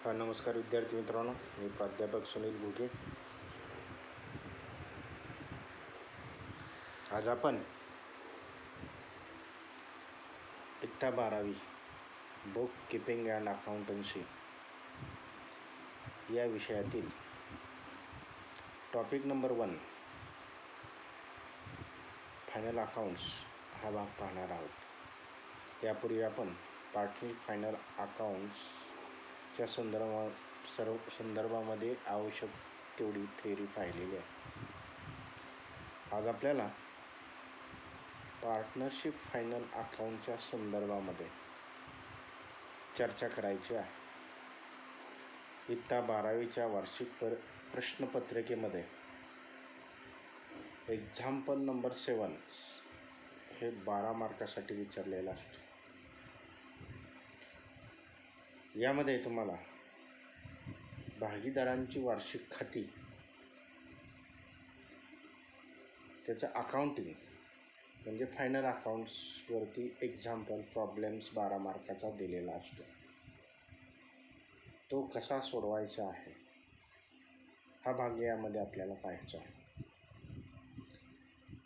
नमस्कार विद्यार्थी मित्रांनो, मी प्राध्यापक सुनील घुगे. आज आपण इयत्ता 12वी बुक कीपिंग अँड अकाउंटन्सी या विषयातील टॉपिक नंबर 1 फायनल अकाउंट्स हा भाग पाहणार आहोत. यापूर्वी आपण पार्टनर फायनल अकाउंट्सच्या संदर्भामध्ये आवश्यक तेवढी थेअरी पाहिलेली आहे. आज आपल्याला पार्टनरशिप फायनल अकाउंटच्या संदर्भामध्ये चर्चा करायची आहे. इयत्ता 12वीच्या वार्षिक प्रश्नपत्रिकेमध्ये एक्झाम्पल नंबर 7 हे 12 मार्कासाठी विचारलेलं असतं. यामध्ये तुम्हाला भागीदारांची वार्षिक खाती, त्याचं अकाउंटिंग म्हणजे फायनल अकाउंट्सवरती एक्झाम्पल प्रॉब्लेम्स 12 मार्काचा दिलेला असतो. तो कसा सोडवायचा आहे हा भाग यामध्ये आपल्याला पाहायचा आहे.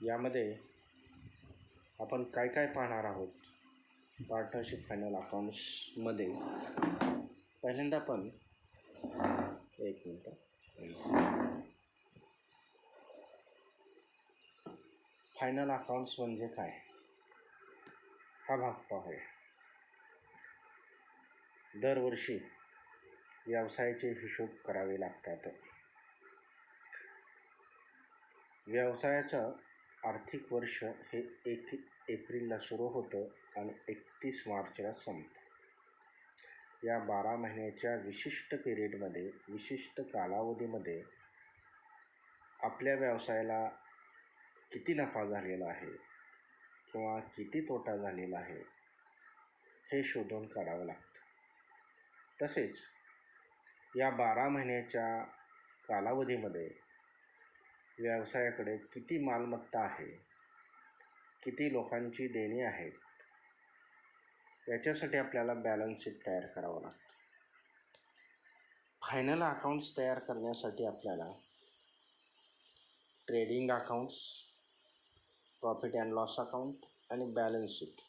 यामध्ये आपण काय काय पाहणार आहोत पार्टनरशिप फायनल अकाउंट्समध्ये. पहिल्यांदा आपण फायनल अकाउंट्स म्हणजे काय हा भाग पाहूया. दरवर्षी व्यवसायाचे हिशोब करावे लागतात. व्यवसायाचं आर्थिक वर्ष हे 1 एप्रिलला सुरू होतं आणि 31 मार्चला संपतं. या 12 महिन्याच्या विशिष्ट पिरियडमध्ये, विशिष्ट कालावधीमध्ये आपल्या व्यवसायाला किती नफा झालेला आहे किंवा किती तोटा झालेला आहे हे शोधून काढावं लागतं. तसेच या 12 महिन्याच्या कालावधीमध्ये व्यवसायाकडे किती मालमत्ता आहे, किती लोकांची देणी आहेत, याच्यासाठी आपल्याला बॅलन्स शीट तयार करावं लागतं. फायनल अकाउंट्स तयार करण्यासाठी आपल्याला trading accounts, profit and loss account आणि बॅलन्स शीट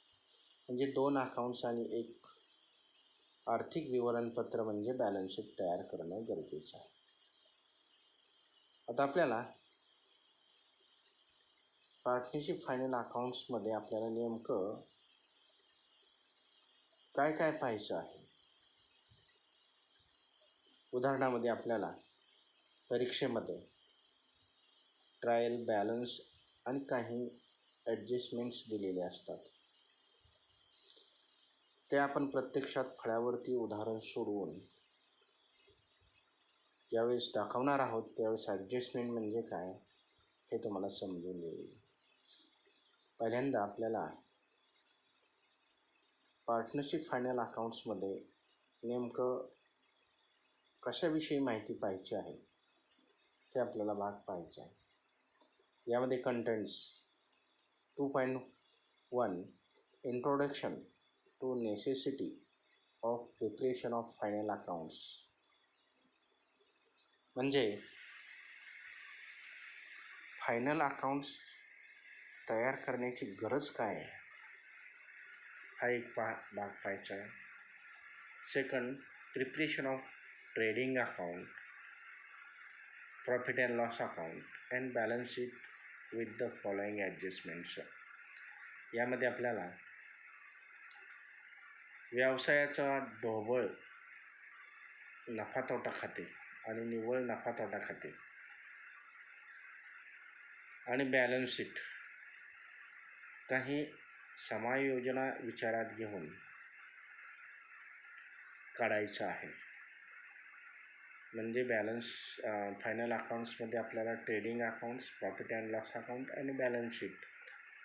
म्हणजे 2 अकाउंट्स आणि एक आर्थिक विवरणपत्र म्हणजे बॅलन्स शीट तयार करणं गरजेचं आहे. आता आपल्याला पार्टनरशिप फायनल अकाउंट्समध्ये आपल्याला नेमकं काय काय पाहायचं आहे. उदाहरणामध्ये आपल्याला परीक्षेमध्ये ट्रायल बॅलन्स आणि काही ॲडजस्टमेंट्स दिलेले असतात. ते आपण प्रत्यक्षात फळ्यावरती उदाहरण सोडवून ज्यावेळेस दाखवणार आहोत त्यावेळेस ॲडजस्टमेंट म्हणजे काय हे तुम्हाला समजून येईल. पहिल्यांदा आपल्याला पार्टनरशिप फायनल अकाउंट्समध्ये नेमकं कशाविषयी माहिती पाहिजे आहे हे आपल्याला भाग पाहायचे आहे. यामध्ये contents 2.1 introduction to necessity of preparation of final accounts म्हणजे फायनल अकाउंट्स तयार करण्याची गरज काय आहे हा एक भाग पाहायचा आहे. Second, preparation of trading account, profit and loss account and balance sheet with the following adjustments. यामध्ये आपल्याला व्यवसायाचा ढोबळ नफा तोटा खाते आणि निव्वळ नफा तोटा खाते आणि बॅलन्स शीट काही समायोजना विचारात घेऊन काढायचं आहे. म्हणजे फायनल अकाउंट्समध्ये आपल्याला trading accounts, profit and loss account आणि बॅलन्स शीट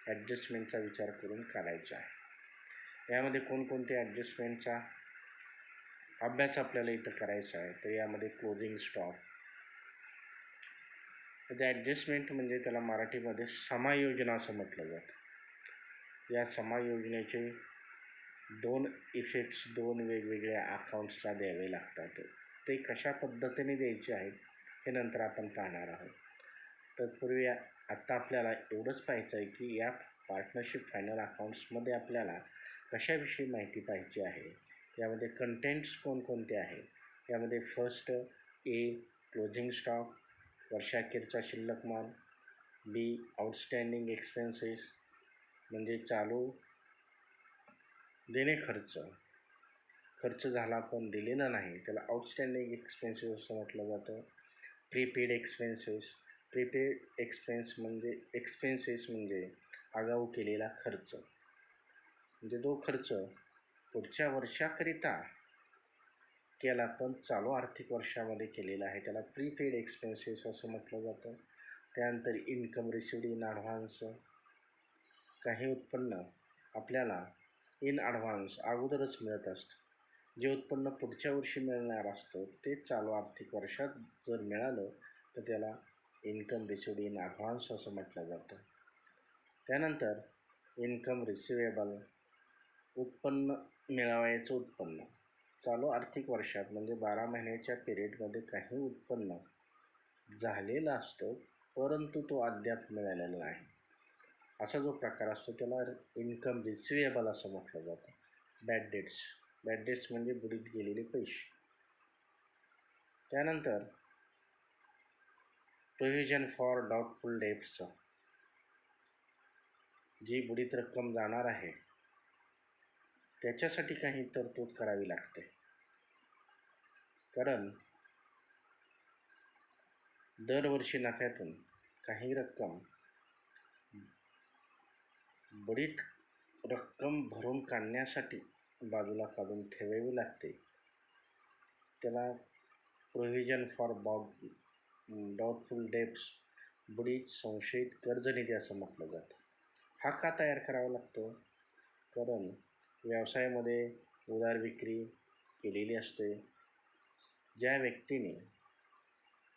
ॲडजस्टमेंटचा विचार करून काढायचा आहे. यामध्ये कोणकोणते ॲडजस्टमेंटचा अभ्यास आपल्याला इथं करायचा आहे तर यामध्ये क्लोजिंग स्टॉक, त्याचं ॲडजस्टमेंट म्हणजे त्याला मराठीमध्ये समायोजना असं म्हटलं जातं. या समायोजनेचे दोन इफेक्ट्स दोन वेगवेगळ्या अकाउंट्सला द्यावे लागतात. ते कशा पद्धतीने द्यायचे आहेत हे नंतर आपण पाहणार आहोत. तत्पूर्वी आत्ता आपल्याला एवढंच पाहायचं आहे की या पार्टनरशिप फायनल अकाउंट्समध्ये आपल्याला कशाविषयी माहिती पाहिजे आहे. यामध्ये कंटेंट्स कोणकोणते आहेत. यामध्ये फर्स्ट ए क्लोजिंग स्टॉक, वर्षाखेरचा शिल्लक माल. बी आउटस्टँडिंग एक्सपेन्सेस म्हणजे चालू देणे खर्च, खर्च झाला पण दिलेला नाही त्याला आउटस्टँडिंग एक्सपेन्सेस असं म्हटलं जातं. प्रीपेड एक्सपेन्सेस, प्रीपेड एक्सपेन्सेस म्हणजे आगाऊ केलेला खर्च, म्हणजे तो खर्च पुढच्या वर्षाकरिता केला पण चालू आर्थिक वर्षामध्ये केलेला आहे त्याला प्रीपेड एक्सपेन्सेस असं म्हटलं जातं. त्यानंतर इन्कम रिसिव्ड इन ॲडव्हान्स, काही उत्पन्न आपल्याला इन ॲडव्हान्स अगोदरच मिळत असतं. जे उत्पन्न पुढच्या वर्षी मिळणार असतं ते चालू आर्थिक वर्षात जर मिळालं तर त्याला इन्कम रिसिव्ड इन ॲडव्हान्स असं म्हटलं जातं. त्यानंतर इन्कम रिसिवेबल, उत्पन्न मिळवायचं उत्पन्न चालू आर्थिक वर्षात म्हणजे 12 महिन्याच्या पिरियडमध्ये काही उत्पन्न झालेलं असतं परंतु तो अद्याप मिळालेला नाही, असा जो प्रकार असतो त्याला इन्कम रिसिवेबल असं म्हटलं जातं. बॅड डेट्स म्हणजे बुडीत गेलेले पैसे. त्यानंतर प्रोव्हिजन फॉर डाऊटफुल डेट्स, जी बुडीत रक्कम जाणार आहे त्याच्यासाठी काही तरतूद करावी लागते. कारण दरवर्षी नफ्यातून काही रक्कम बुडीत रक्कम भरून काढण्यासाठी बाजूला काढून ठेवावी लागते. त्याला प्रोव्हिजन फॉर डाऊटफुल डेट्स, बुडीत संशयित कर्जनिधी असं म्हटलं जातं. हा का तयार करावा लागतो? कारण व्यवसायामध्ये उधार विक्री केलेली असते. ज्या व्यक्तीने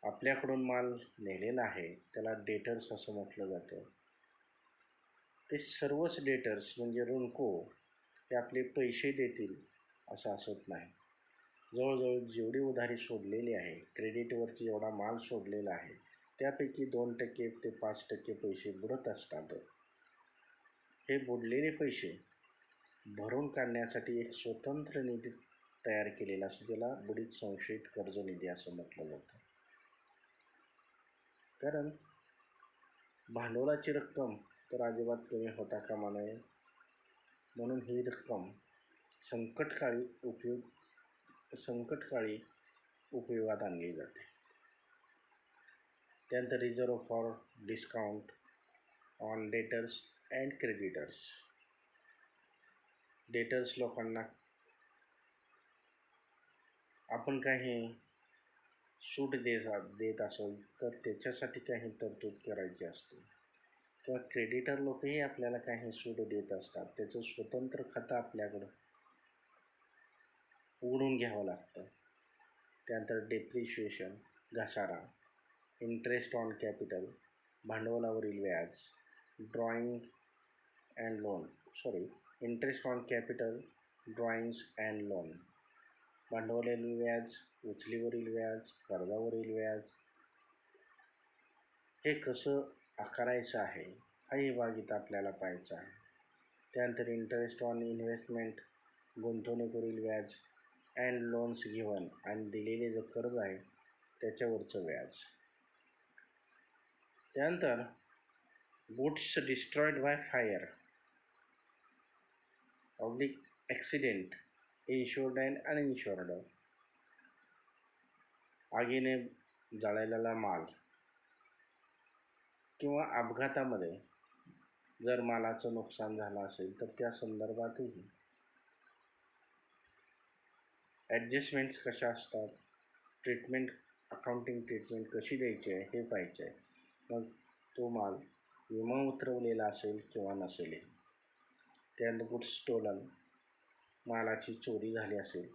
आपल्याकडून माल नेलेला आहे त्याला डेटर्स असं म्हटलं जातं. ते सर्वच डेटर्स म्हणजे ऋणको ते आपले पैसे देतील असं असत नाही. जवळजवळ जेवढी उधारी सोडलेली आहे, क्रेडिटवरची जेवढा माल सोडलेला आहे त्यापैकी 2% ते 5% पैसे बुडत असतात. हे बुडलेले पैसे भरून काढण्यासाठी एक स्वतंत्र निधी तयार केलेला असतो, त्याला बुडीत संशयित कर्ज निधी असं म्हटलं जातं. कारण भांडवलाची रक्कम तर अजिबात कमी होता कामा नये, म्हणून ही रक्कम संकटकाळी उपयोगात आणली जाते. त्यानंतर reserve for discount on debtors and creditors, debtors लोकांना आपण काही सूट देत असेल तर त्याच्यासाठी काही तरतूद करायची असते, किंवा क्रेडिटर लोकही आपल्याला काही सूट देत असतात त्याचं स्वतंत्र खातं आपल्याकडं उघडून घ्यावं लागतं. त्यानंतर डेप्रिशिएशन, घसारा, इंटरेस्ट ऑन कॅपिटल, भांडवलावरील व्याज, interest on capital, drawings and loan, भांडवलावरील व्याज, उचलीवरील व्याज, कर्जावरील व्याज, हे कसं आकारायचं आहे हाही भाग इथं आपल्याला पाहायचा आहे. त्यानंतर इंटरेस्ट ऑन इन्व्हेस्टमेंट, गुंतवणुकीवरील व्याज, अँड लोन्स गिव्हन, आणि दिलेले जे कर्ज आहे त्याच्यावरचं व्याज. त्यानंतर goods destroyed by fire oblique accident, insured and uninsured, आगीने जळालेला माल किंवा अपघातामध्ये जर मालाचं नुकसान झालं असेल तर त्या संदर्भातही ॲडजस्टमेंट्स कशा असतात, अकाउंटिंग ट्रीटमेंट कशी द्यायची आहे हे पाहायचे आहे. मग तो माल विमा उतरवलेला असेल किंवा नसेल. त्यानंतर गुड्स स्टोलन, मालाची चोरी झाली असेल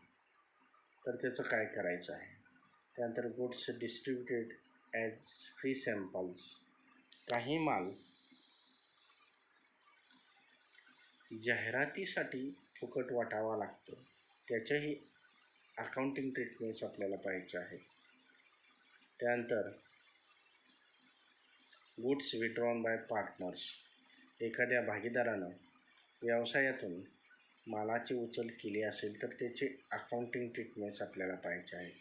तर त्याचं काय करायचं आहे. त्यानंतर goods distributed as free samples, काही माल जाहिरातीसाठी फुकट वाटावा लागतो, त्याच्याही अकाउंटिंग ट्रीटमेंट्स आपल्याला पाहायचे आहेत. त्यानंतर गुड्स विड्रॉन बाय पार्टनर्स. एखाद्या भागीदारानं व्यवसायातून मालाची उचल केली असेल तर त्याचे अकाउंटिंग ट्रीटमेंट्स आपल्याला पाहायचे आहेत.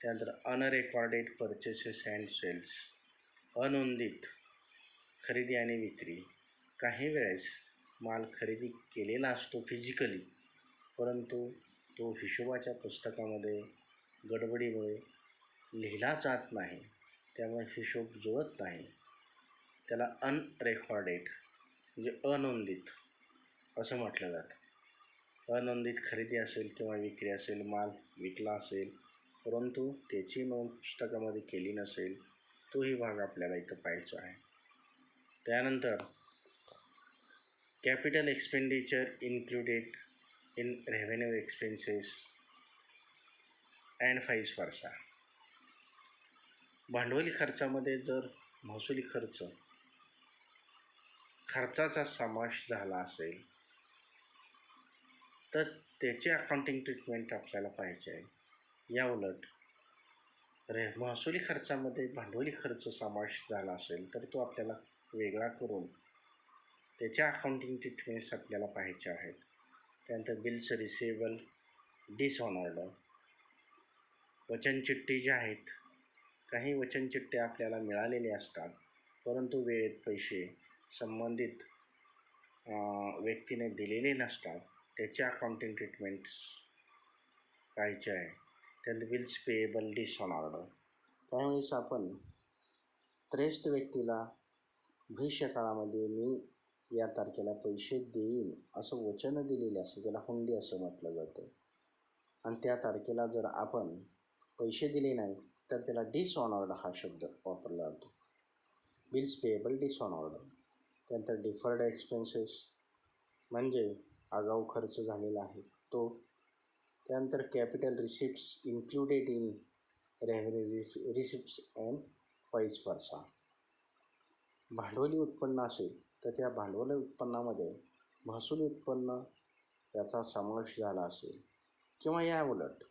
त्यानंतर अनरेकॉर्डेड परचेसेस अँड सेल्स. अनोंदित खरेदी आणि विक्री. काही वेळेस माल खरेदी केलेला असतो फिजिकली, परंतु तो हिशोबाच्या पुस्तकामध्ये गडबडीमुळे लिहिला जात नाही, त्यामुळे हिशोब जुळत नाही. त्याला अनरेकॉर्डेड म्हणजे अनोंदित असं म्हटलं जातं. अनोंदित खरेदी असेल किंवा विक्री असेल, माल विकला असेल परंतु त्याची नोंद पुस्तकामध्ये केली नसेल, तोही भाग आपल्याला इथं पाहायचा आहे. त्यानंतर capital expenditure included in revenue expenses and vice versa. भांडवली खर्चामध्ये जर महसुली खर्चाचा समावेश झाला असेल तर त्याचे अकाउंटिंग ट्रीटमेंट आपल्याला पाहिजे आहे. या उलट महसुली खर्चामध्ये भांडवली खर्च समावेश झाला असेल तर तो आपल्याला वेगळा करून त्याच्या अकाउंटिंग ट्रीटमेंट्स आपल्याला पाहायचे आहेत. त्यानंतर बिल्स रिसिवेबल डिसऑनर्ड. वचनचिठ्ठी ज्या आहेत, काही वचनचिठ्ठ्या आपल्याला मिळालेले असतात परंतु वेळेत पैसे संबंधित व्यक्तीने दिलेले नसतात, त्याचे अकाउंटिंग ट्रीटमेंट्स पाहायचे आहे. त्यानंतर बिल्स पेएबल डिसऑनर्ड. त्यावेळेस आपण त्रयस्थ व्यक्तीला भविष्यकाळामध्ये मी या तारखेला पैसे देईन असं वचन दिलेले असते, त्याला हुंडी असं म्हटलं जातं. आणि त्या तारखेला जर आपण पैसे दिले नाही तर त्याला डिसऑनर्ड हा शब्द वापरला जातो. Bills payable dishonoured. त्यानंतर डिफर्ड एक्सपेन्सेस म्हणजे आगाऊ खर्च झालेला आहे तो. त्यानंतर capital receipts included in revenue receipts and vice versa. भांडवली उत्पन्न असेल तर त्या भांडवली उत्पन्नामध्ये महसुली उत्पन्न याचा समावेश झाला असेल किंवा या उलट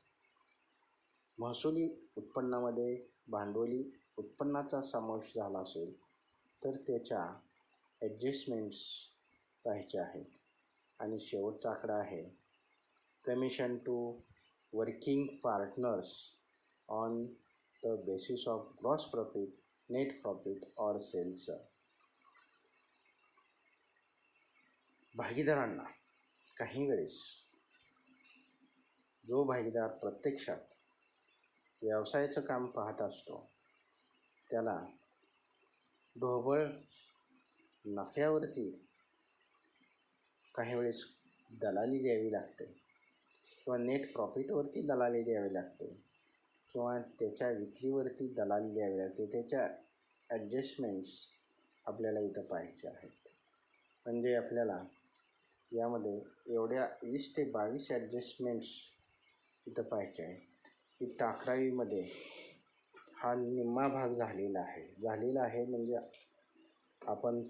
महसुली उत्पन्नामध्ये भांडवली उत्पन्नाचा समावेश झाला असेल तर त्याच्या ॲडजस्टमेंट्स पाहायचे आहेत. आणि शेवटचा आकडा आहे commission to working partners on the basis of gross profit, net profit or sales. भागीदारांना काही वेळेस जो भागीदार प्रत्यक्षात व्यवसायाचं काम पाहत असतो त्याला ढोबळ नफ्यावरती काही वेळेस दलाली द्यावी लागते किंवा नेट प्रॉफिटवरती दलाली द्यावी लागते किंवा त्याच्या विक्रीवरती दलाली द्यावी लागते. त्याच्या ॲडजस्टमेंट्स आपल्याला इथं पाहायचे आहेत. म्हणजे आपल्याला यामध्ये एवढ्या 20 ते 22 ॲडजस्टमेंट्स इथं पाहायचे आहे. इथं 11वीमध्ये हा निम्मा भाग झालेला आहे म्हणजे आपण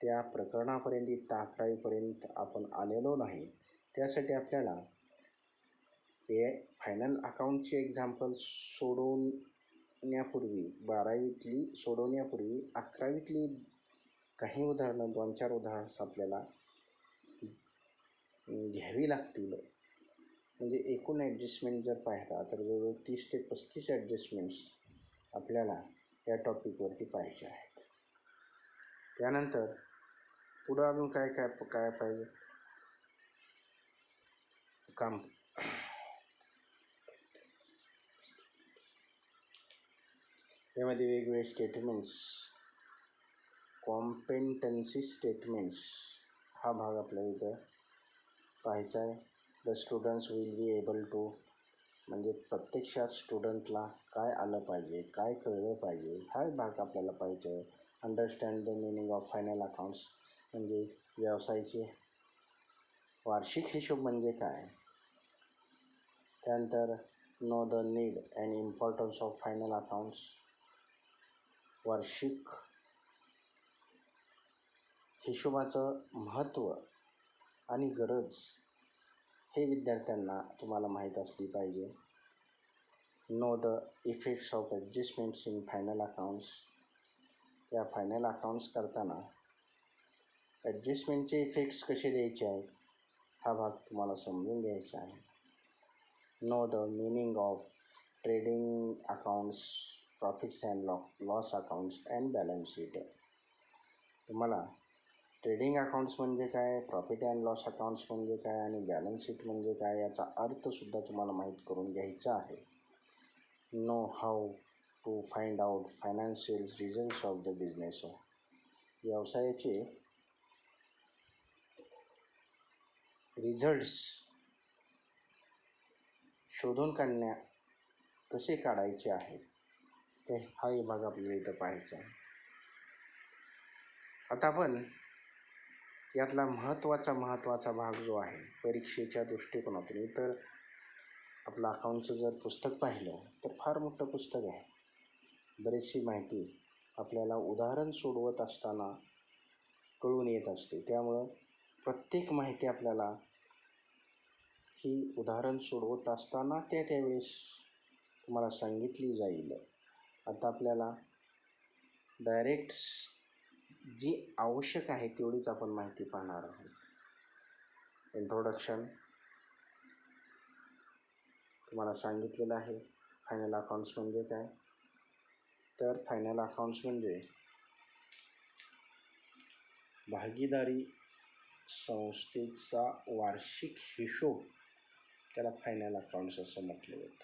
त्या प्रकरणापर्यंत इथं 11वीपर्यंत आपण आलेलो नाही. त्यासाठी आपल्याला हे फायनल अकाउंटची एक्झाम्पल सोडवण्यापूर्वी 12वीतली सोडवण्यापूर्वी 11वीतली काही उदाहरणं 2-4 उदाहरणं आपल्याला घ्यावी लागतील. म्हणजे एकूण ॲडजस्टमेंट जर पाहता तर जवळजवळ 30 ते 35 ॲडजस्टमेंट्स आपल्याला या टॉपिकवरती पाहायचे आहेत. त्यानंतर पुढं अजून काय पाहिजे काम. यामध्ये वेगवेगळे स्टेटमेंट्स, कॉम्पेटन्सी स्टेटमेंट्स हा भाग आपल्याला इथं पाहायचा आहे. The students will be able to म्हणजे प्रत्यक्षात स्टुडंटला काय आलं पाहिजे, काय कळलं पाहिजे हा भाग आपल्याला पाहिजे आहे. Understand the meaning of final accounts म्हणजे व्यवसायाचे वार्षिक हिशोब म्हणजे काय. त्यानंतर know the need and importance of final accounts. वार्षिक हिशोबाचं महत्त्व आणि गरज हे विद्यार्थ्यांना तुम्हाला माहीत असली पाहिजे. Know the effects of adjustments in final accounts. या फायनल अकाउंट्स करताना ॲडजस्टमेंटचे इफेक्ट्स कसे द्यायचे आहेत हा भाग तुम्हाला समजून घ्यायचा आहे. Know the meaning of trading accounts, profits and loss accounts and balance sheet. तुम्हाला ट्रेडिंग अकाउंट्स म्हणजे काय, प्रॉफिट अँड लॉस अकाउंट्स म्हणजे काय आणि बॅलन्स शीट म्हणजे काय याचा अर्थसुद्धा तुम्हाला माहीत करून घ्यायचा आहे. Know how to find out financial results of the business. व्यवसायाचे रिझल्ट्स शोधून कसे काढायचे आहे ते हाही भाग आपल्याला इथं पाहायचा आहे. आता आपण यातला महत्त्वाचा भाग जो आहे परीक्षेच्या दृष्टिकोनातून, इतर आपलं अकाउंटचं जर पुस्तक पाहिलं तर फार मोठं पुस्तक आहे. बरीचशी माहिती आपल्याला उदाहरण सोडवत असताना कळून येत असते. त्यामुळं प्रत्येक माहिती आपल्याला ही उदाहरण सोडवत असताना त्यावेळेस तुम्हाला सांगितली जाईल. आता आपल्याला डायरेक्ट जी आवश्यक आहे तेवढीच आपण माहिती पाहणार आहोत. इंट्रोडक्शन तुम्हाला सांगितलेलं आहे. फायनल अकाउंट्स म्हणजे काय, तर फायनल अकाउंट्स म्हणजे भागीदारी संस्थेचा वार्षिक हिशोब, त्याला फायनल अकाउंट्स असं म्हटलं जातं.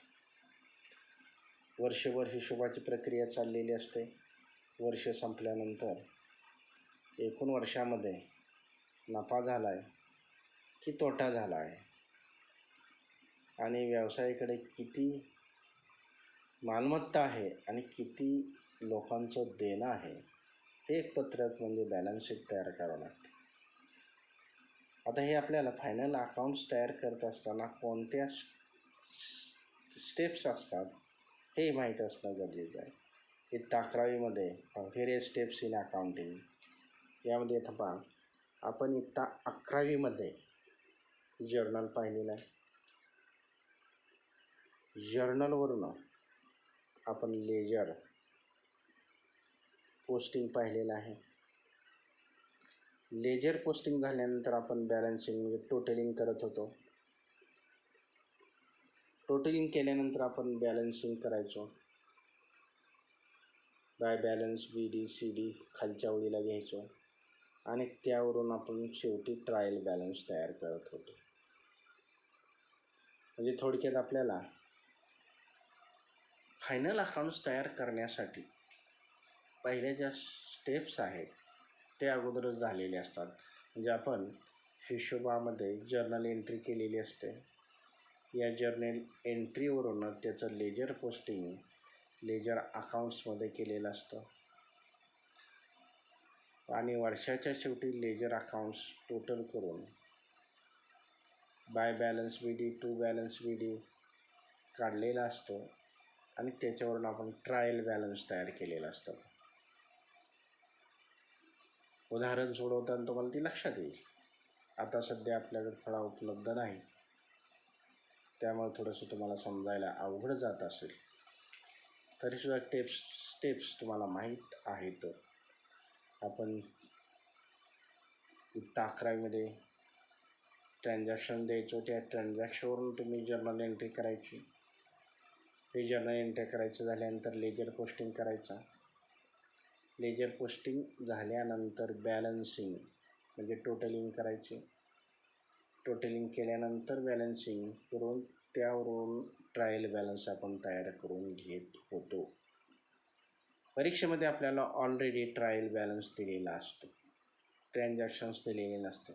वर्षभर हिशोबाची प्रक्रिया चाललेली असते. वर्ष संपल्यानंतर एकूण वर्षामध्ये नफा झाला आहे की तोटा झाला आहे आणि व्यवसायाकडे किती मालमत्ता आहे आणि किती लोकांचं देणं आहे, हे एक पत्रक म्हणजे बॅलन्स शीट तयार करावं लागते. आता हे आपल्याला फायनल अकाउंट्स तयार करत असताना कोणत्या स्टेप्स असतात हे माहीत असणं गरजेचं आहे. इयत्ता 11वीमध्ये व्हेरियस स्टेप्स इन अकाउंटिंग यामध्ये पहा, आपण इयत्ता 11वीमध्ये जर्नल पाहिलेलं आहे. जर्नलवरून आपण लेजर पोस्टिंग पाहिलेलं आहे. लेजर पोस्टिंग झाल्यानंतर आपण बॅलन्सिंग म्हणजे टोटलिंग करत होतो. टोटलिंग केल्यानंतर आपण बॅलन्सिंग करायचो. बाय बॅलन्स BD-CD खालच्या ओळीला घ्यायचो आणि त्यावरून आपण शेवटी ट्रायल बॅलन्स तयार करत होतो. म्हणजे थोडक्यात आपल्याला फायनल अकाउंट्स तयार करण्यासाठी पहिल्या ज्या स्टेप्स आहेत ते अगोदरच झालेले असतात. म्हणजे आपण हिशोबामध्ये जर्नल एंट्री केलेली असते. या जर्नल एंट्रीवरून त्याचं लेजर पोस्टिंग लेजर अकाउंट्समध्ये केलेलं असतं आणि वर्षाच्या शेवटी लेजर अकाउंट्स टोटल करून by balance BD to balance BD काढलेला असतो आणि त्याच्यावरून आपण ट्रायल बॅलन्स तयार केलेला असतो. उदाहरण सोडवताना तुम्हाला ती लक्षात येईल. आता सध्या आपल्याकडे फळा उपलब्ध नाही, त्यामुळे थोडंसं तुम्हाला समजायला अवघड जात असेल, तरीसुद्धा स्टेप्स तुम्हाला माहीत आहेत. आपण इयत्ता 11वीमध्ये ट्रान्झॅक्शन द्यायचो, त्या ट्रान्झॅक्शनवरून तुम्ही जर्नल एंट्री करायची. हे जर्नल एंट्री करायचं झाल्यानंतर लेजर पोस्टिंग करायचा. लेजर पोस्टिंग झाल्यानंतर बॅलन्सिंग म्हणजे टोटलिंग करायची. टोटलिंग केल्यानंतर बॅलन्सिंग करून त्यावरून ट्रायल बॅलन्स आपण तयार करून घेत होतो. परीक्षेमध्ये आपल्याला ऑलरेडी ट्रायल बॅलन्स दिलेला असतो, ट्रान्झॅक्शन्स दिलेले नसते.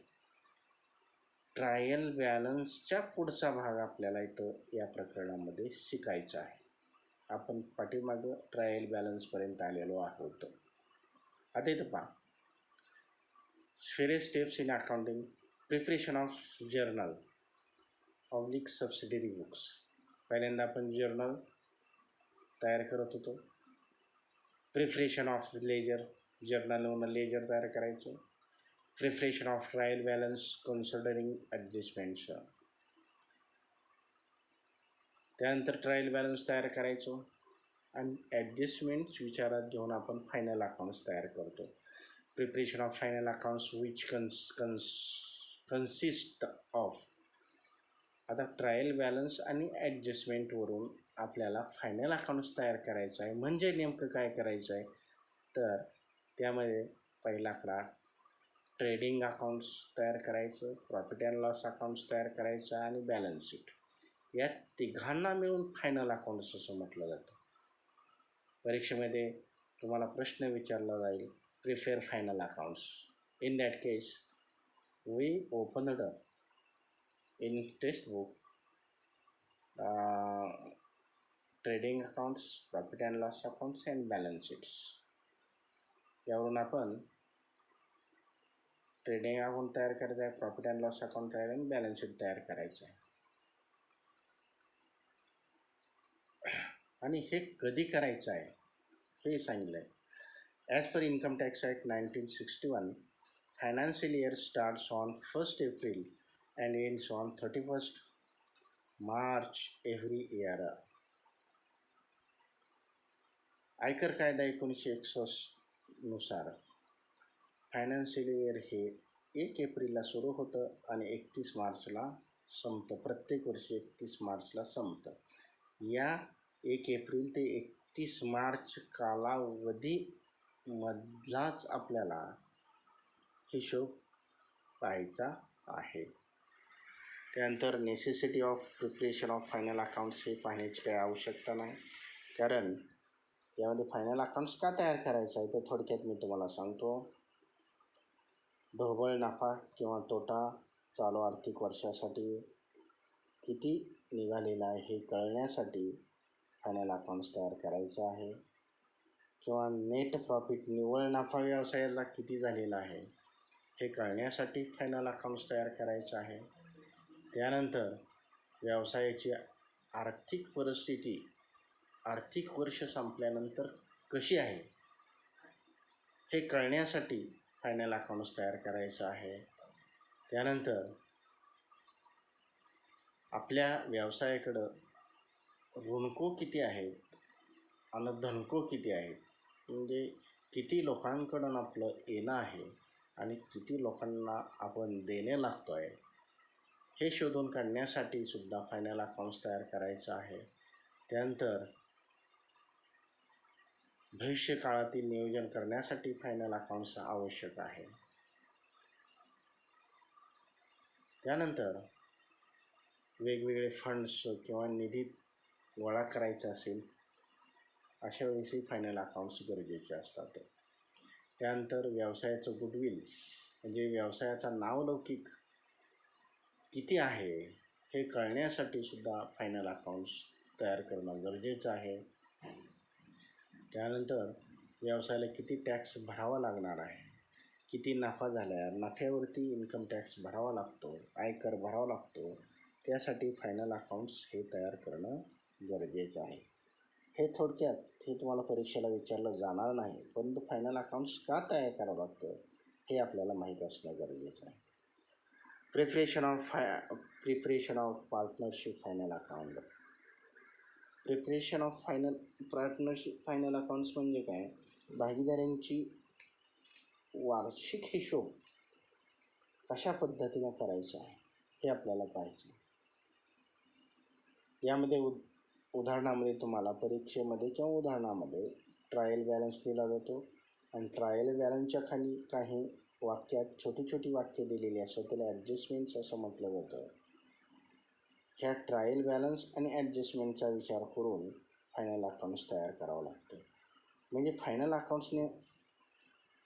ट्रायल बॅलन्सच्या पुढचा भाग आपल्याला इथं या प्रकरणामध्ये शिकायचा आहे. आपण पाठीमागं ट्रायल बॅलन्सपर्यंत आलेलो आहोत. आता इथं पहा, various steps in accounting. Preparation of journal subsidiary books. पहिल्यांदा आपण जर्नल तयार करत होतो. प्रिपरेशन ऑफ लेजर, जर्नलवरून लेजर तयार करायचो. Preparation of trial balance considering adjustments. त्यानंतर ट्रायल बॅलन्स तयार करायचो आणि ॲडजस्टमेंट्स विचारात घेऊन आपण फायनल अकाउंट्स तयार करतो. Preparation of final accounts which consist of. आता ट्रायल बॅलन्स आणि ॲडजस्टमेंटवरून आपल्याला फायनल अकाउंट्स तयार करायचं आहे. म्हणजे नेमकं काय करायचं आहे तर त्यामध्ये पहिला आकडा ट्रेडिंग अकाउंट्स तयार करायचं, प्रॉफिट अँड लॉस अकाउंट्स तयार करायचं आणि बॅलन्स शीट. या तिघांना मिळून फायनल अकाउंट्स असं म्हटलं जातं. परीक्षेमध्ये तुम्हाला प्रश्न विचारला जाईल, prepare final accounts. In that case we opened in text book trading accounts, profit and loss accounts and balance sheets. यावरून आपण ट्रेडिंग अकाउंट तयार करायचं आहे, प्रॉफिट अँड लॉस अकाउंट तयार आणि बॅलन्स शीट तयार करायचं आहे. आणि हे कधी करायचं आहे हे सांगितलं आहे. As per income tax act 1961, financial year starts on 1st April and ends on 31st March every year. आयकर कायदा 1961 नुसार फायनान्शियल इयर हे 1 एप्रिलला सुरू होतं आणि 31 मार्चला संपतं. प्रत्येक वर्षी 31 मार्चला संपतं. या 1 एप्रिल ते 31 मार्च कालावधीमधलाच आपल्याला हिशोब पाहायचा आहे. त्यानंतर necessity of preparation of final accounts हे पाहण्याची काही आवश्यकता नाही, कारण यामध्ये फायनल अकाउंट्स का तयार करायचं आहे तर थोडक्यात मी तुम्हाला सांगतो. ढोबळ नफा किंवा तोटा चालू आर्थिक वर्षासाठी किती निघालेला आहे हे कळण्यासाठी फायनल अकाउंट्स तयार करायचं आहे. किंवा नेट प्रॉफिट निव्वळ नफा व्यवसायाला किती झालेला आहे हे कळण्यासाठी फायनल अकाउंट्स तयार करायचं आहे. त्यानंतर व्यवसायाची आर्थिक परिस्थिती आर्थिक वर्ष संपल्यानंतर कशी आहे हे कळण्यासाठी फायनल अकाउंट्स तयार करायचं आहे. त्यानंतर आपल्या व्यवसायाकडं ऋणको किती आहेत आणि धनको किती आहेत, म्हणजे किती लोकांकडून आपलं येणं आहे आणि किती लोकांना आपण देणे लागतो आहे हे शोधून काढण्यासाठी सुद्धा फायनल अकाउंट्स तयार करायचं आहे. त्यानंतर भविष्यकाळातील नियोजन करण्यासाठी फायनल अकाउंट्स आवश्यक आहे. त्यानंतर वेगवेगळे फंड्स किंवा निधी गोळा करायचा असेल अशा वेळेसही फायनल अकाउंट्स गरजेचे असतात. त्यानंतर व्यवसायाचं गुडविल म्हणजे व्यवसायाचा नावलौकिक किती आहे हे कळण्यासाठी सुद्धा फायनल अकाउंट्स तयार करणं गरजेचं आहे. त्यानंतर व्यवसायाला किती टॅक्स भरावा लागणार आहे, किती नफा झाला आहे, नफ्यावरती इन्कम टॅक्स भरावा लागतो, आयकर भरावा लागतो, त्यासाठी फायनल अकाउंट्स हे तयार करणं गरजेचं आहे. हे थोडक्यात हे तुम्हाला परीक्षेला विचारलं जाणार नाही, परंतु फायनल अकाउंट्स का तयार करावं लागतं हे आपल्याला माहीत असणं गरजेचं आहे. Preparation of partnership final account. Preparation of partnership final accounts म्हणजे काय, भागीदारांची वार्षिक हिशोब कशा पद्धतीने करायचा आहे हे आपल्याला पाहायचं. यामध्ये उदाहरणामध्ये तुम्हाला परीक्षेमध्ये किंवा उदाहरणामध्ये ट्रायल बॅलन्स दिला जातो आणि ट्रायल बॅलन्सच्या खाली काही वाक्यात छोटी छोटी वाक्य दिलेली असतात, त्याला ॲडजस्टमेंट्स असं म्हटलं जातं. ह्या ट्रायल बॅलन्स आणि ॲडजस्टमेंटचा विचार करून फायनल अकाउंट्स तयार करावं लागतं. म्हणजे फायनल अकाउंट्सने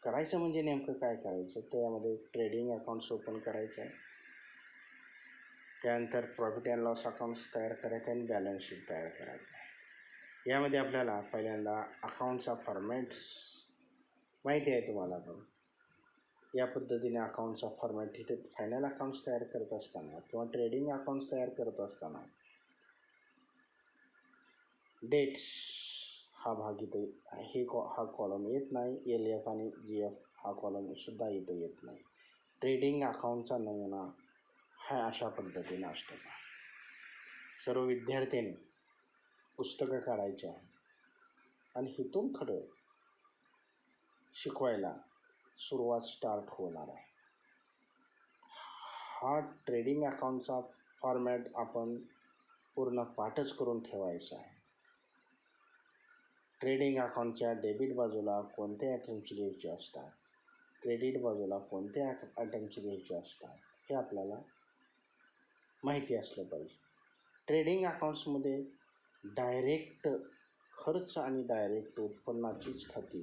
करायचं म्हणजे नेमकं काय करायचं, त्यामध्ये ट्रेडिंग अकाउंट्स ओपन करायचं आहे, त्यानंतर प्रॉफिट अँड लॉस अकाउंट्स तयार करायचं आणि बॅलन्स शीट तयार करायचं आहे. यामध्ये आपल्याला पहिल्यांदा अकाउंटचा फॉर्मॅट्स माहिती आहे तुम्हाला, पण या पद्धतीने अकाउंटचा फॉर्मॅट इथे फायनल अकाउंट्स तयार करत असताना किंवा ट्रेडिंग अकाउंट्स तयार करत असताना डेट्स हा भाग इथे हा कॉलम येत नाही, LF आणि GF हा कॉलम सुद्धा इथं येत नाही. ट्रेडिंग अकाउंटचा नमुना हा अशा पद्धतीने असतो. सर्व विद्यार्थ्यांनी पुस्तकं काढायची आहे आणि इथून खरं शिकवायला सुरुवात स्टार्ट होणार आहे. हा ट्रेडिंग अकाउंटचा फॉर्मॅट आपण पूर्ण पाठच करून ठेवायचा आहे. ट्रेडिंग अकाउंटच्या डेबिट बाजूला कोणते आयटम्स घ्यायचे असतात, क्रेडिट बाजूला कोणते आयटम्स घ्यायचे असतात हे आपल्याला माहिती असलं पाहिजे. ट्रेडिंग अकाउंट्समध्ये डायरेक्ट खर्च आणि डायरेक्ट उत्पन्नाचीच खाती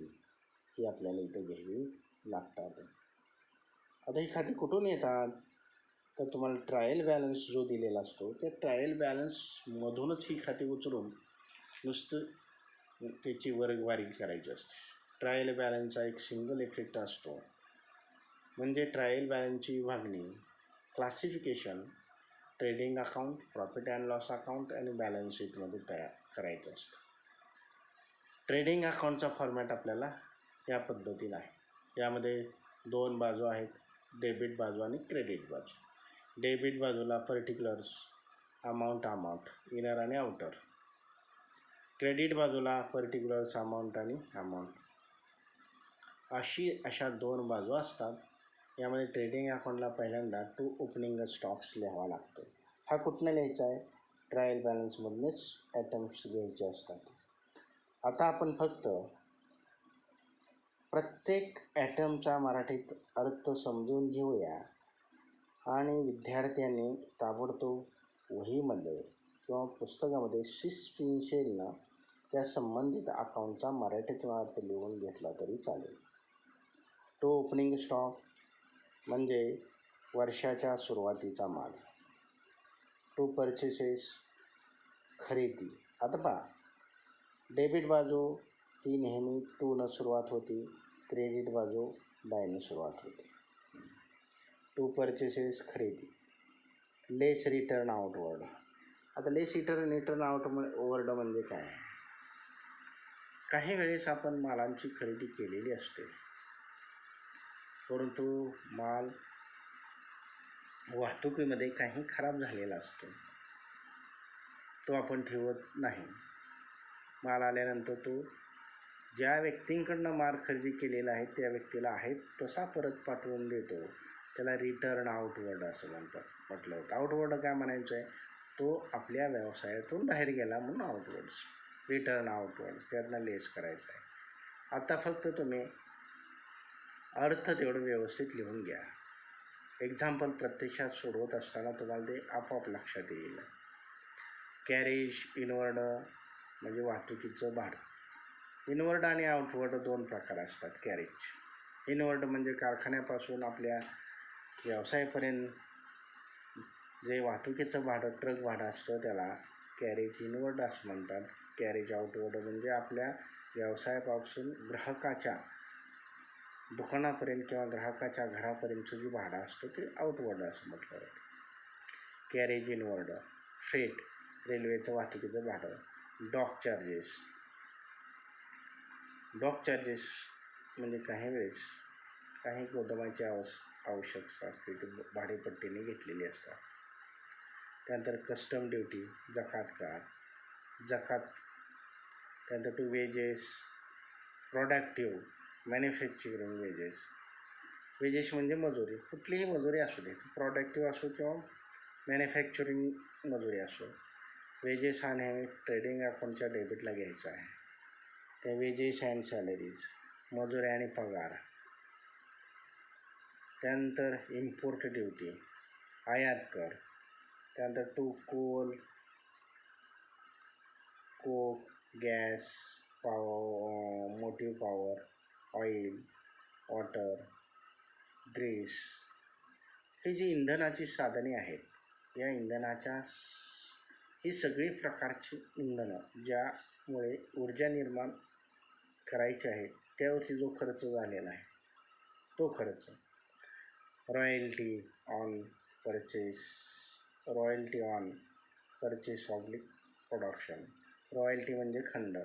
ही आपल्याला इथं घ्यावी लागतात. आता ही खाती कुठून येतात तर तुम्हाला ट्रायल बॅलन्स जो दिलेला असतो त्या ट्रायल बॅलन्समधूनच ही खाती उचलून नुसतं त्याची वर्गवारी करायची असते. ट्रायल बॅलन्सचा एक सिंगल इफेक्ट असतो, म्हणजे ट्रायल बॅलन्सची विभागणी, classification trading account, profit and loss account आणि बॅलन्स शीटमध्ये तयार करायचं असतं. ट्रेडिंग अकाउंटचा फॉर्मॅट आपल्याला या पद्धतीनं आहे. यामध्ये दोन बाजू आहेत, डेबिट बाजू आणि क्रेडिट बाजू. डेबिट बाजूला पर्टिक्युलर्स, अमाऊंट, इनर आणि आउटर. क्रेडिट बाजूला पर्टिक्युलर्स, अमाऊंट आणि अमाऊंट. अशा दोन बाजू असतात. यामध्ये ट्रेडिंग अकाउंटला पहिल्यांदा टू ओपनिंग स्टॉक्स लिहावा लागतो. हा कुठनं लिहायचा आहे? ट्रायल बॅलन्समधूनच आयटम्स घ्यायचे असतात. आता आपण फक्त प्रत्येक ॲटमचा मराठीत अर्थ समजून घेऊया आणि विद्यार्थ्यांनी ताबडतोब वहीमध्ये किंवा पुस्तकामध्ये शिस्तप्रिन्शियलनं त्या संबंधित अकाउंटचा मराठीतून अर्थ लिहून घेतला तरी चालेल. टू ओपनिंग स्टॉक म्हणजे वर्षाच्या सुरुवातीचा माल. टू परचेसेस खरेदी. आता पहा, डेबिट बाजू ही नेहमी टूनं सुरुवात होती, क्रेडिट बाजू बायनं सुरुवात होती. टू परचेसेस खरेदी. लेस रिटर्न आउटवर्ड. आता लेस रिटर्न आउटवर्ड म्हणजे काय? काही वेळेस आपण मालांची खरेदी केलेली असते, परंतु माल वाहतुकीमध्ये काही खराब झालेला असतो, तो आपण ठेवत नाही. माल आल्यानंतर तो ज्या व्यक्तींकडनं माल खरेदी केलेला आहे त्या व्यक्तीला आहे तसा परत पाठवून देतो. त्याला रिटर्न आउटवर्ड असं म्हटलं होतं. आउटवर्ड काय म्हणायचं आहे? तो आपल्या व्यवसायातून बाहेर गेला म्हणून आउटवर्ड्स. रिटर्न आउटवर्ड्स त्यातनं लेस करायचं आहे. आता फक्त तुम्ही अर्थ तेवढं व्यवस्थित लिहून घ्या. एक्झाम्पल प्रत्यक्षात सोडवत असताना तुम्हाला ते आपोआप लक्षात येईल. कॅरेज इनवर्ड म्हणजे वाहतुकीचं भाडं. इनवर्ड आणि आउटवर्ड दोन प्रकार असतात कॅरेज. इनवर्ड म्हणजे कारखान्यापासून आपल्या व्यवसायापर्यंत जे वाहतुकीचं भाडं, ट्रक भाडं असतं त्याला कॅरेज इनवर्ड असं म्हणतात. कॅरेज आउटवर्ड म्हणजे आपल्या व्यवसायापासून ग्राहकाच्या दुकानापर्यंत किंवा ग्राहकाच्या घरापर्यंतचं जे भाडं असतं ते आउटवर्ड असं म्हटलं जातं. Carriage inward. फ्रेट रेल्वेचं वाहतुकीचं भाडं. Dock charges. डॉक चार्जेस म्हणजे काही वेळेस काही गोदामाची आवश्यकता असते ते भाडेपट्टीने घेतलेली असतात. त्यानंतर कस्टम ड्युटी, जकात. त्यानंतर two wages, productive, manufacturing wages म्हणजे मजुरी. कुठलीही मजुरी असू दे, प्रोडक्टिव्ह असो किंवा मॅन्युफॅक्चरिंग मजुरी असो. वेजेस हा नेहमी ट्रेडिंग अकाउंटच्या डेबिटला घ्यायचा आहे. त्या वेजेस अँड सॅलरीज, मजुरी आणि पगार. त्यानंतर इम्पोर्ट ड्युटी, आयात कर. त्यानंतर to coke, gas, motive power, oil, water, grease. ही जी इंधनाची साधने आहेत, या ही सगळी प्रकारची इंधनं ज्यामुळे ऊर्जा निर्माण करायची आहे त्यावरती जो खर्च झालेला आहे तो खर्च. Royalty on purchase oblique production. Royalty म्हणजे खंड.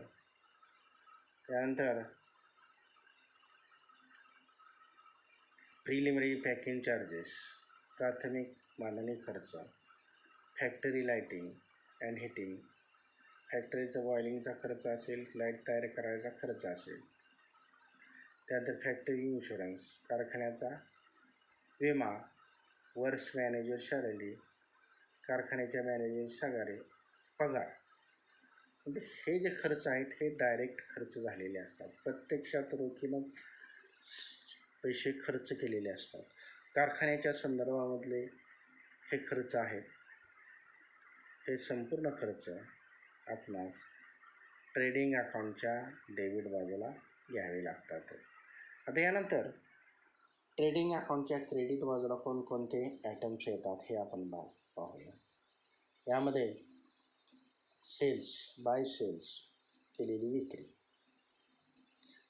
त्यानंतर प्रिलिमिनरी पॅकिंग चार्जेस, प्राथमिक बांधणी खर्च. Factory lighting and heating. फॅक्टरीचा बॉयलिंगचा खर्च असेल, लाईट तयार करायचा खर्च असेल, त्यानंतर फॅक्टरी इन्शुरन्स, कारखान्याचा विमा, वर्क्स मॅनेजर सॅलरी, कारखान्याच्या मॅनेजर पगार. म्हणजे हे जे खर्च आहेत हे डायरेक्ट खर्च झालेले असतात, प्रत्यक्षात रोखीनं पैसे खर्च केलेले असतात. कारखान्याच्या संदर्भामधले हे खर्च आहेत. हे संपूर्ण खर्च आपणास ट्रेडिंग अकाउंटच्या डेबिट बाजूला घ्यावे लागतात. आता यानंतर ट्रेडिंग अकाउंटच्या क्रेडिट बाजूला कोणकोणते आयटम्स येतात हे आपण पाहूया. यामध्ये बाय सेल्स केलेली विक्री,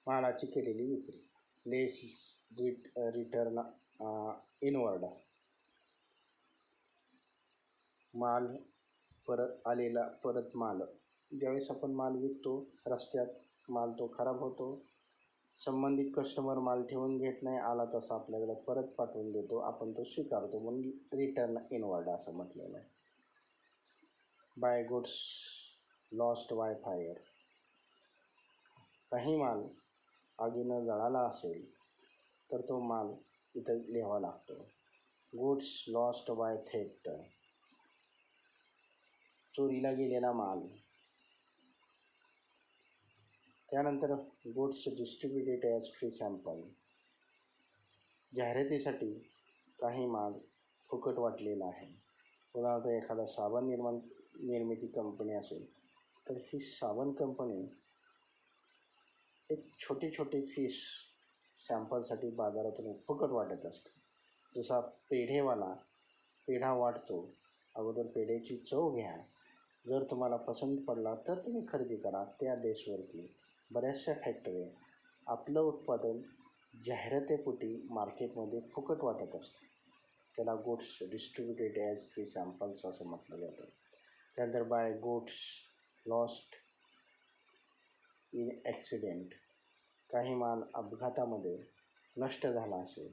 मालाची केलेली विक्री, लेस रिटर्न इनवर्ड, माल परत माल, ज्यावेळेस आपण माल विकतो रस्त्यात माल तो खराब होतो, संबंधित कस्टमर माल ठेवून घेत नाही, आला तसा आपल्याकडे परत पाठवून देतो, आपण तो स्वीकारतो, म्हणून रिटर्न इनवर्ड असं म्हटलेलं आहे. By goods lost by fire, काही माल आगीनं जळाला असेल तर तो माल इथं लिहावा लागतो. गुड्स लॉस्ट बाय थेफ्ट, चोरीला गेलेला माल. त्यानंतर goods distributed as free sample, जाहिरातीसाठी काही माल फुकट वाटलेला आहे. उदाहरणार्थ एखादा साबण निर्मिती कंपनी असेल तर ही साबण कंपनी एक छोटे फिश सॅम्पलसाठी बाजारातून फुकट वाटत असते. जसा पेढेवाला पेढा वाटतो, अगोदर पेढ्याची चव घ्या, जर तुम्हाला पसंत पडला तर तुम्ही खरेदी करा. त्या बेसवरती बऱ्याचशा फॅक्टरी आपलं उत्पादन जाहिरातीपोटी मार्केटमध्ये फुकट वाटत असते. त्याला goods distributed as free samples असं म्हटलं जातं. त्यानंतर by goods lost in accident, काही माल अपघातामध्ये नष्ट झाला असेल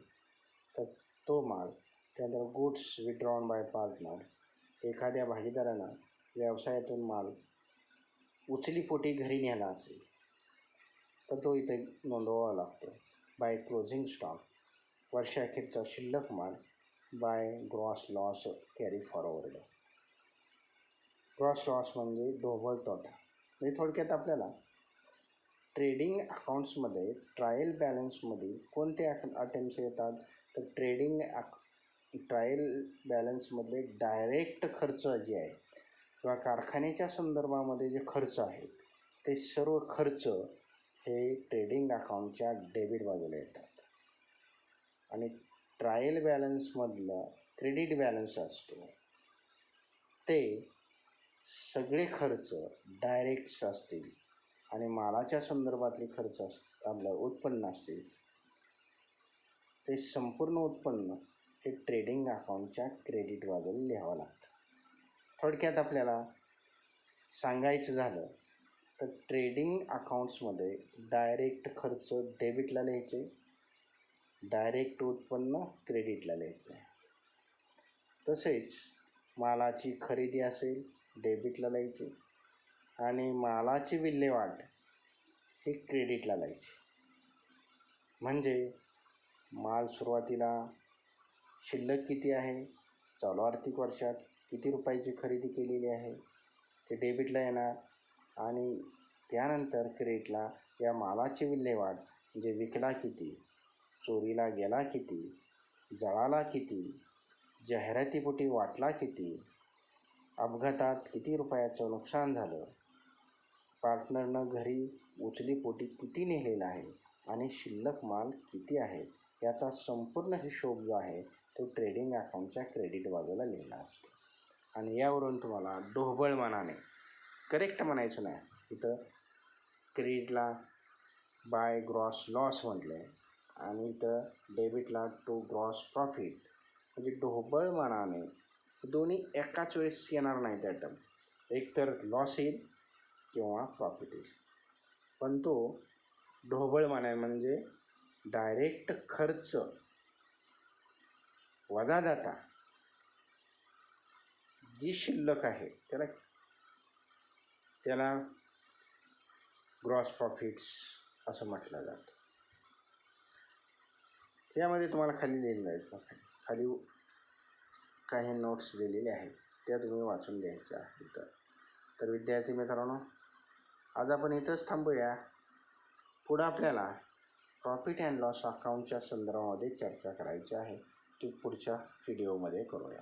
तर तो माल. त्यानंतर गुड्स विड्रॉन बाय पार्टनर, एखाद्या भागीदारानं व्यवसायातून माल उचलीपोटी घरी नेला असेल तर तो इथे नोंदवावा लागतो. बाय क्लोजिंग स्टॉक, वर्षाअखेरचा शिल्लक माल. By gross loss carry forward, gross loss म्हणजे ढोबळ तोटा. म्हणजे थोडक्यात आपल्याला ट्रेडिंग अकाउंट्समध्ये ट्रायल बॅलन्समध्ये कोणते आयटम्स येतात तर ट्रायल बॅलन्समधले डायरेक्ट खर्च जे आहे किंवा कारखान्याच्या संदर्भामध्ये जे खर्च आहेत ते सर्व खर्च हे ट्रेडिंग अकाउंटच्या डेबिट बाजूला येतात. आणि ट्रायल बॅलन्समधलं क्रेडिट बॅलन्स असतो ते सगळे खर्च डायरेक्ट्स असतील आणि मालाच्या संदर्भातले खर्च आपलं उत्पन्न असतील ते संपूर्ण उत्पन्न हे ट्रेडिंग अकाउंटच्या क्रेडिट बाजूला लिहावं लागतं. थोडक्यात आपल्याला सांगायचं झालं तर ट्रेडिंग अकाउंट्समध्ये डायरेक्ट खर्च डेबिटला लिहायचे, डायरेक्ट उत्पन्न क्रेडिटला लिहायचं आहे. तसेच मालाची खरेदी असेल डेबिटला लिहायची आणि मालाची विल्हेवाट हे क्रेडिटला लिहायची. म्हणजे माल सुरुवातीला शिल्लक किती आहे, चालू आर्थिक वर्षात किती रुपयाची खरेदी केलेली आहे ते डेबिटला येणार आणि त्यानंतर क्रेडिटला या मालाची विल्हेवाट म्हणजे विकला किती, चोरीला गेला किती, जळाला किती, जाहिरातीपोटी वाटला किती, अपघातात किती रुपयाचं नुकसान झालं, पार्टनरनं घरी उचलीपोटी किती नेलेला आहे आणि शिल्लक माल किती आहे याचा संपूर्ण हिशोब जो आहे तो ट्रेडिंग अकाउंटच्या क्रेडिट बाजूला लिहिला असतो. आणि यावरून तुम्हाला ढोबळ मनाने करेक्ट म्हणायचं नाही, इथं क्रेडिटला बाय ग्रॉस लॉस म्हटलं आहे आणि इथं डेबिटला टू ग्रॉस प्रॉफिट. म्हणजे ढोबळ मनाने दोन्ही एकाच वेळेस येणार नाहीत आयटम, एकतर लॉस येईल किंवा प्रॉफिट येईल. पण तो ढोबळ मना म्हणजे डायरेक्ट खर्च वजा जाता जी शिल्लक आहे त्याला त्याला ग्रॉस प्रॉफिट्स असं म्हटलं जातं. यामध्ये तुम्हाला खाली लिहिलेलं आहे, खाली काही नोट्स दिलेले आहेत, त्या तुम्ही वाचून घ्यायच्या आहेत. तर विद्यार्थी मित्रांनो, आज आपण इथंच थांबूया. पुढं आपल्याला प्रॉफिट अँड लॉस अकाउंटच्या संदर्भामध्ये चर्चा करायची आहे, ती पुढच्या व्हिडिओमध्ये करूया.